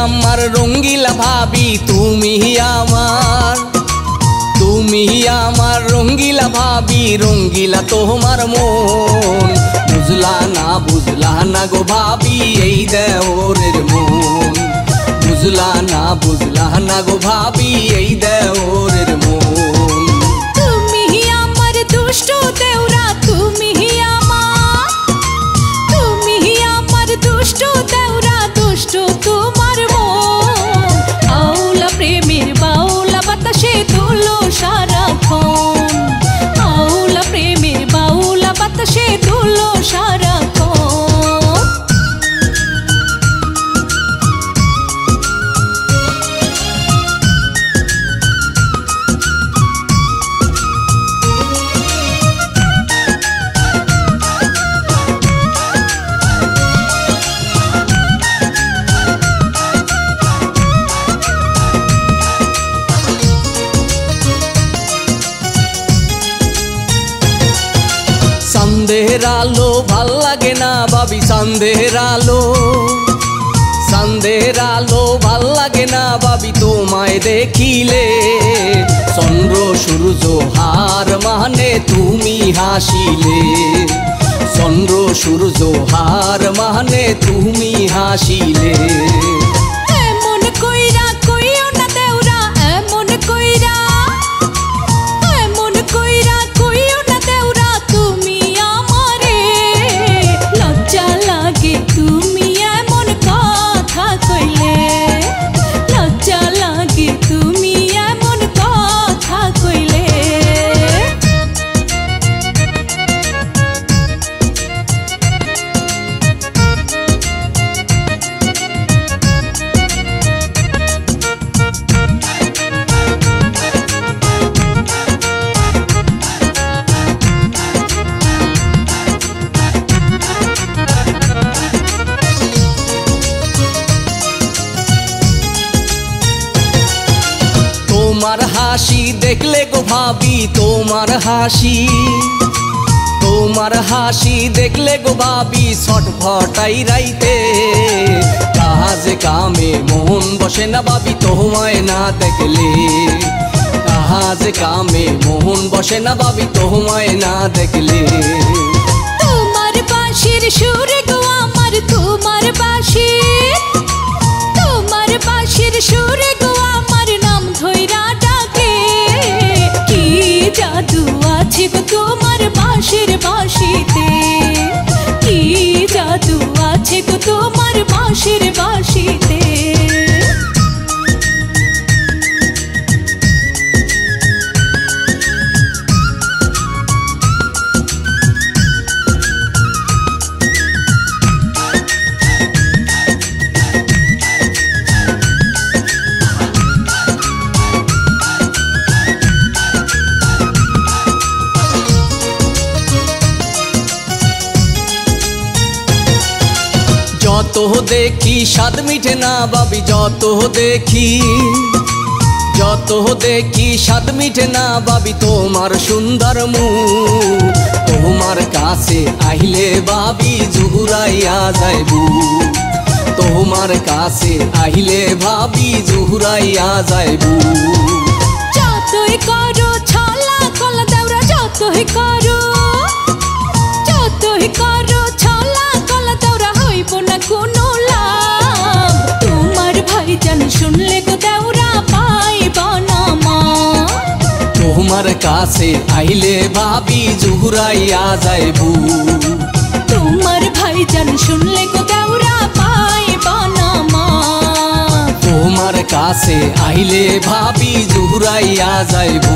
আমার রঙ্গিলা ভাবি, তুমি আমার রঙ্গিলা ভাবি, রঙ্গিলা তোমার মন। বুঝলা না গো ভাবি এই দেওরের মন। বুঝলা না গো ভাবি এই দেওরের মন। তুমি আমার দুষ্ট দেওরা, তুমি আমার দুষ্ট দেওরা, দুষ্ট তোমার মন। আউলা প্রেমের বাউলা বাতাসে দোলো সারাক্ষণ। আউলা প্রেমের বাউলা বাতাসে দোলো সারাক্ষণ। সন্দেহের আলো ভাল লাগে না ভাবি, সন্দেহের আলো ভাল লাগে না ভাবি তোমায় দেখিলে। চন্দ্র সূর্য হার মানে তুমি হাসিলে। চন্দ্র সূর্য হার মানে তুমি হাসিলে। এমন কইরা কইও না দেওরা, এমন কইরা কইও না দেওরা তুমি আমারে। লজ্জা লাগে তুমি এমন কথা কইলে। লজ্জা লাগে তুমি এমন কথা কইলে। তোমার হাসি দেখলে গো ভাবি, তোমার হাসি দেখলে গো ভাবি ছটফটাই রাইতে। কাজে কামে মন বসে না ভাবি তোমায় না দেখলে। কাজে কামে মন বসে না ভাবি তোমায় না দেখলে। তোমার বাঁশির সুরে গো আমার, তোমার বাঁশির সুরে গো আমার নাম ধইরা ডাকে। কি জাদু আছে গো তোমার বাঁশির বাঁশিতে। কি জাদু আছে গো তোমার বাঁশির বাঁশিতে। যত দেখি স্বাদ মিঠে না ভাবি, যত দেখি স্বাদ মিঠে না ভাবি তোমার সুন্দর মুখ। তোমার কাছে আইলে ভাবি জুহুরাইয়া যাইবু। তোমার কাছে আইলে ভাবি জুহুরাইয়া যাইবু। যতই করো ছলা কলা দেওরা, যতই করো ছলা কলা দেওরা হইব না কোনো লাভ। তোমার ভাইজান শুনলে গো দেওরা পাইব না মা। তোমার কাছে আইলে ভাবি জুহুরাইয়া যাইবু। তোমার ভাইজান শুনলে গো দেওরা পাইব না মা। তোমার কাছে আইলে ভাবি জুহুরাইয়া যাইবু।